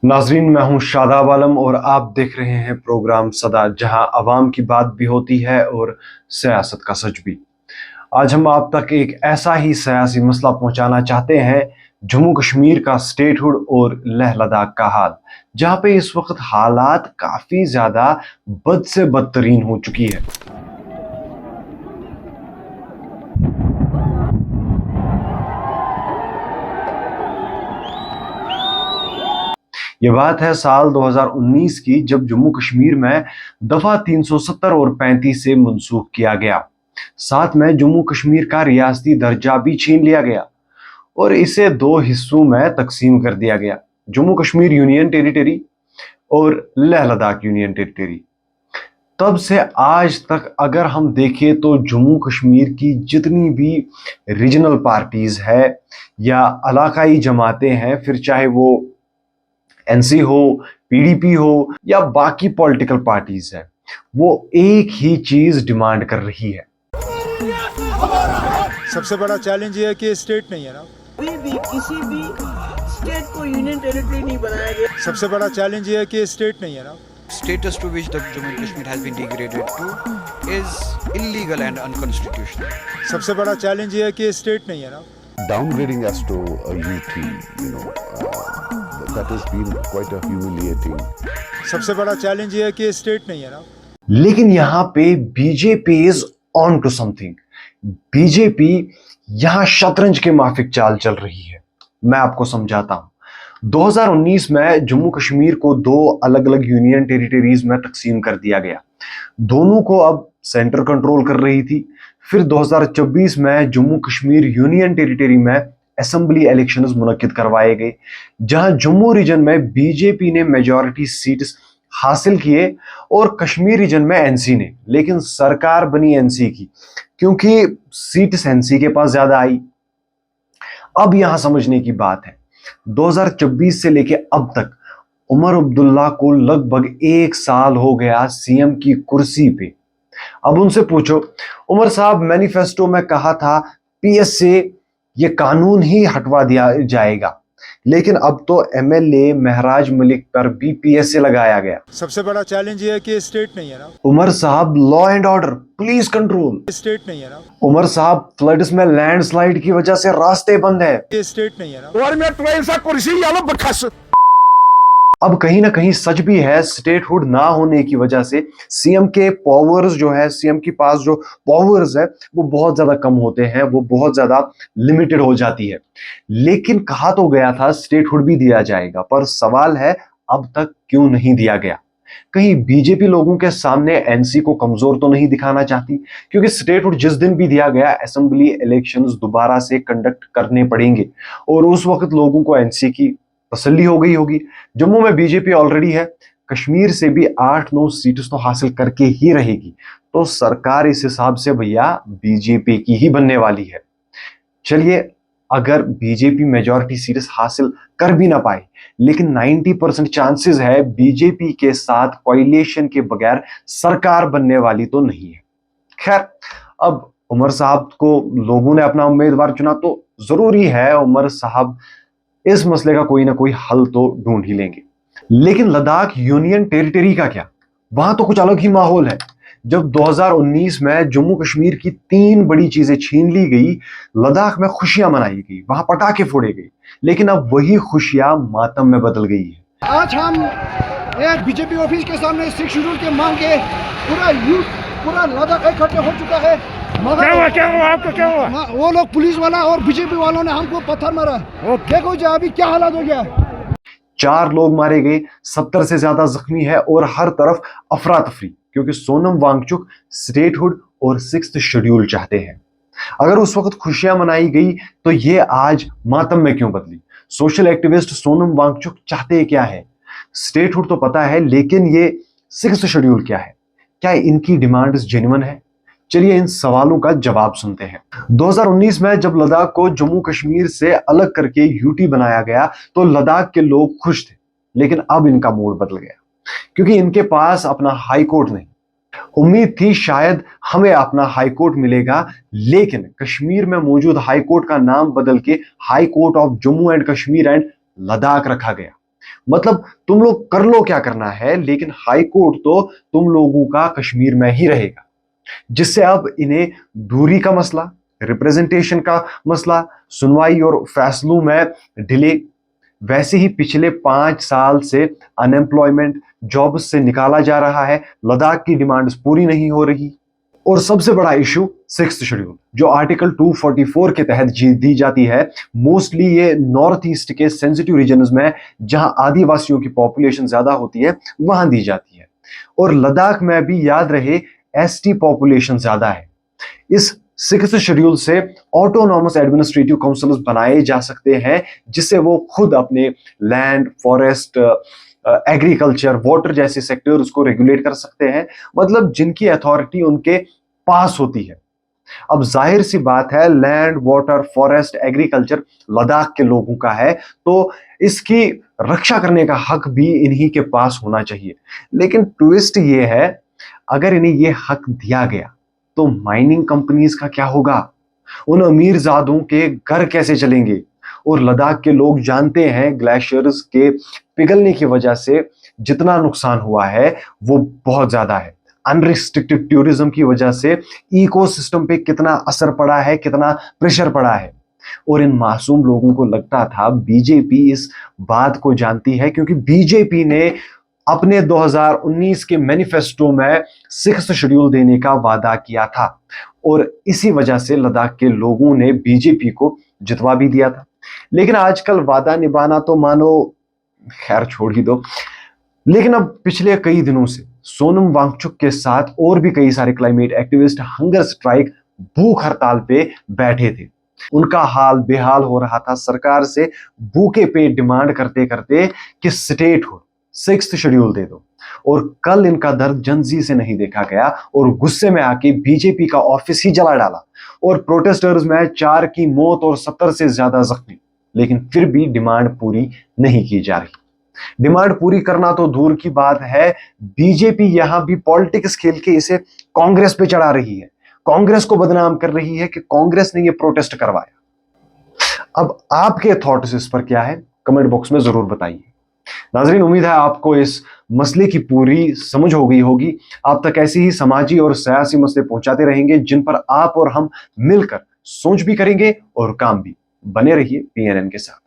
नाजरीन, मैं हूं शादाब आलम और आप देख रहे हैं प्रोग्राम सदा, जहां अवाम की बात भी होती है और सियासत का सच भी। आज हम आप तक एक ऐसा ही सियासी मसला पहुंचाना चाहते हैं, जम्मू कश्मीर का स्टेटहुड और लेह लद्दाख का हाल, जहां पे इस वक्त हालात काफी ज्यादा बद से बदतरीन हो चुकी है। ये बात है साल 2019 की, जब जम्मू कश्मीर में दफा 370 और 35 से मनसूख किया गया। साथ में जम्मू कश्मीर का रियासती दर्जा भी छीन लिया गया और इसे दो हिस्सों में तकसीम कर दिया गया, जम्मू कश्मीर यूनियन टेरिटरी और लेह लद्दाख यूनियन टेरिटरी। तब से आज तक अगर हम देखें तो जम्मू कश्मीर की जितनी भी रीजनल पार्टीज है या इलाकाई जमातें हैं, फिर चाहे वो एनसी हो, पीडीपी हो या बाकी पॉलिटिकल पार्टीज है, वो एक ही चीज डिमांड कर रही है। सबसे बड़ा चैलेंज ये है कि स्टेट नहीं है ना, अभी भी किसी भी स्टेट को यूनियन टेरिटरी नहीं बनाया गया। सबसे बड़ा चैलेंज ये है कि स्टेट नहीं है ना। Status to which the Jammu and Kashmir has been degraded to is illegal and unconstitutional. सबसे बड़ा चैलेंज ये है कि स्टेट नहीं है ना। Downgrading us to a UT, that has been quite a humiliating. सबसे बड़ा चैलेंज ये है कि स्टेट नहीं है ना। लेकिन यहाँ पे BJP is on to something. BJP यहाँ शतरंज के माफिक चाल चल रही है। मैं आपको समझाता हूं। 2019 में जम्मू कश्मीर को दो अलग अलग यूनियन टेरिटरीज में तकसीम कर दिया गया। दोनों को अब सेंटर कंट्रोल कर रही थी। फिर 2024 में जम्मू कश्मीर यूनियन टेरिटरी में असेंबली इलेक्शंस मुनक्किद करवाए गए, जहां जम्मू रीजन में बीजेपी ने मेजॉरिटी सीट्स हासिल किए और कश्मीर रीजन में एनसी ने। लेकिन सरकार बनी एनसी की, क्योंकि सीट्स एनसी के पास ज्यादा आई। अब यहां समझने की बात है, 2024 से लेके अब तक उमर अब्दुल्ला को लगभग 1 साल हो गया सीएम की कुर्सी पे। अब उनसे पूछो, उमर साहब, मैनिफेस्टो में कहा था पीएस से ये कानून ही हटवा दिया जाएगा, लेकिन अब तो एमएलए महराज मलिक पर भी पीएस से लगाया गया। सबसे बड़ा चैलेंज ये है कि स्टेट नहीं है ना। उमर साहब, law and order, police control. State नहीं है ना। उमर साहब, फ्लड्स में लैंडस्लाइड की वजह से रास्ते बंद है। ये स्टेट नहीं है ना। और मैं ट्रेन सा कुर्सी यालो बखस। अब कहीं ना कहीं सच भी है, स्टेटहुड ना होने की वजह से सीएम के पावर्स जो है, सीएम के पास जो पावर्स है वो बहुत ज्यादा कम होते हैं, वो बहुत ज्यादा लिमिटेड हो जाती है। लेकिन कहा तो गया था स्टेटहुड भी दिया जाएगा, पर सवाल है अब तक क्यों नहीं दिया गया। कहीं बीजेपी लोगों के सामने एनसी को कमजोर तो नहीं दिखाना चाहती, क्योंकि स्टेटहुड जिस दिन भी दिया गया, असेंबली इलेक्शंस दोबारा से कंडक्ट करने पड़ेंगे और उस वक्त लोगों को एनसी की तसल्ली हो गई होगी। जम्मू में बीजेपी ऑलरेडी है, कश्मीर से भी 8-9 सीटें तो हासिल करके ही रहेगी, तो सरकार इस हिसाब से भैया बीजेपी की ही बनने वाली है। चलिए, अगर बीजेपी मेजॉरिटी सीट्स हासिल कर भी ना पाए, लेकिन 90% चांसेस है बीजेपी के साथ कोalition के बगैर सरकार बनने वाली तो नहीं है। खैर, अब उमर साहब को लोगों ने अपना उम्मीदवार चुना, तो जरूरी है उमर साहब इस मसले का कोई ना कोई हल तो ढूंढ ही लेंगे। लेकिन लद्दाख यूनियन टेरिटरी का क्या? वहां तो कुछ अलग ही माहौल है। जब 2019 में जम्मू कश्मीर की 3 बड़ी चीजें छीन ली गई, लद्दाख में खुशियां मनाई गई, वहां पटाखे फोड़े गए, लेकिन अब वही खुशियां मातम में बदल गई है। आज हम एक बीजेपी ऑफिस के सामने 6 शेड्यूल के मांग के पूरा यूथ, पूरा लद्दाख इकट्ठे हो चुका है। क्या हुआ आपको? क्या हुआ? वो लोग पुलिस वाला और बीजेपी वालों ने हमको पत्थर मारा। देखो जी अभी क्या हालत हो गया। 4 लोग मारे गए, 70 से ज्यादा जख्मी है और हर तरफ अफरा तफरी, क्योंकि सोनम वांगचुक स्टेटहुड और 6th शेड्यूल चाहते हैं। अगर उस वक्त खुशियां मनाई गई तो ये आज मातम में क्यों बदली? सोशल एक्टिविस्ट सोनम वांगचुक चाहते क्या है? स्टेटहुड तो पता है, लेकिन ये 6th शेड्यूल क्या है? क्या इनकी डिमांड जेन्युइन है? चलिए इन सवालों का जवाब सुनते हैं। 2019 में जब लद्दाख को जम्मू कश्मीर से अलग करके यूटी बनाया गया, तो लद्दाख के लोग खुश थे, लेकिन अब इनका मूड बदल गया, क्योंकि इनके पास अपना हाई कोर्ट नहीं। उम्मीद थी शायद हमें अपना हाई कोर्ट मिलेगा, लेकिन कश्मीर में मौजूद हाई कोर्ट का नाम बदल के high court of Jammu and Kashmir and Ladakh रखा गया। मतलब तुम लोग कर लो क्या करना है, लेकिन हाई कोर्ट तो तुम लोगों का कश्मीर में ही रहेगा। जिससे अब इन्हें दूरी का मसला, रिप्रेजेंटेशन का मसला, सुनवाई और फैसलों में डिले, वैसे ही पिछले 5 साल से अनएम्प्लॉयमेंट, जॉब से निकाला जा रहा है, लद्दाख की डिमांड्स पूरी नहीं हो रही। और सबसे बड़ा इशू 6th शेड्यूल जो आर्टिकल 244 के तहत दी जाती है, मोस्टली ये नॉर्थ ईस्ट के सेंसिटिव रीजन्स में जहां आदिवासियों की पॉपुलेशन ज्यादा होती है वहां दी जाती है। और लद्दाख में भी याद रहे एसटी पॉपुलेशन ज्यादा है। इस 6th शेड्यूल से ऑटोनॉमस एडमिनिस्ट्रेटिव काउंसिल्स बनाए जा सकते हैं जिससे वो खुद अपने लैंड, फॉरेस्ट, एग्रीकल्चर, वाटर जैसे सेक्टर्स को रेगुलेट कर सकते हैं, मतलब जिनकी अथॉरिटी उनके पास होती है। अब जाहिर सी बात है, land, water, forest, agriculture Ladakh के लोगों का है, तो इसकी रक्षा करने का हक भी इन्हीं के पास होना चाहिए। लेकिन ट्विस्ट ये है, अगर इन्हें ये हक दिया गया तो माइनिंग कंपनीज का क्या होगा, उन अमीरजादों के घर कैसे चलेंगे। और लद्दाख के लोग जानते हैं ग्लेशियर्स के पिघलने की वजह से जितना नुकसान हुआ है वो बहुत ज्यादा है। अनरिस्ट्रिक्टेड टूरिज्म की वजह से इकोसिस्टम पे कितना असर पड़ा है, कितना प्रेशर पड़ा है। और इन मासूम लोगों को लगता था बीजेपी इस बात को जानती है, क्योंकि बीजेपी ने अपने 2019 के मैनिफेस्टो में 6th शेड्यूल देने का वादा किया था और इसी वजह से लद्दाख के लोगों ने बीजेपी को जितवा भी दिया था। लेकिन आजकल वादा निभाना तो मानो खैर छोड़ ही दो। लेकिन अब पिछले कई दिनों से सोनम वांगचुक के साथ और भी कई सारे क्लाइमेट एक्टिविस्ट हंगर स्ट्राइक, भूख हड़ताल पे बैठे थे। उनका हाल बेहाल हो रहा था सरकार से भूखे पेट डिमांड करते करते कि स्टेट हो 6th शेड्यूल दे दो। और कल इनका दर्द जनजी से नहीं देखा गया और गुस्से में आके बीजेपी का ऑफिस ही जला डाला और प्रोटेस्टर्स में 4 की मौत और 70 से ज्यादा जख्मी। लेकिन फिर भी डिमांड पूरी नहीं की जा रही। डिमांड पूरी करना तो दूर की बात है, बीजेपी यहां भी पॉलिटिक्स खेल के इसे कांग्रेस पे चढ़ा रही है, कांग्रेस को बदनाम कर रही है कि कांग्रेस ने ये प्रोटेस्ट करवाया। अब आपके थॉट्स इस पर क्या है, कमेंट बॉक्स में जरूर बताइए। नाजरीन, उम्मीद है आपको इस मसले की पूरी समझ हो गई होगी। आप तक ऐसी ही समाजी और सियासी मसले पहुंचाते रहेंगे जिन पर आप और हम मिलकर सोच भी करेंगे और काम भी। बने रहिए PNN के साथ।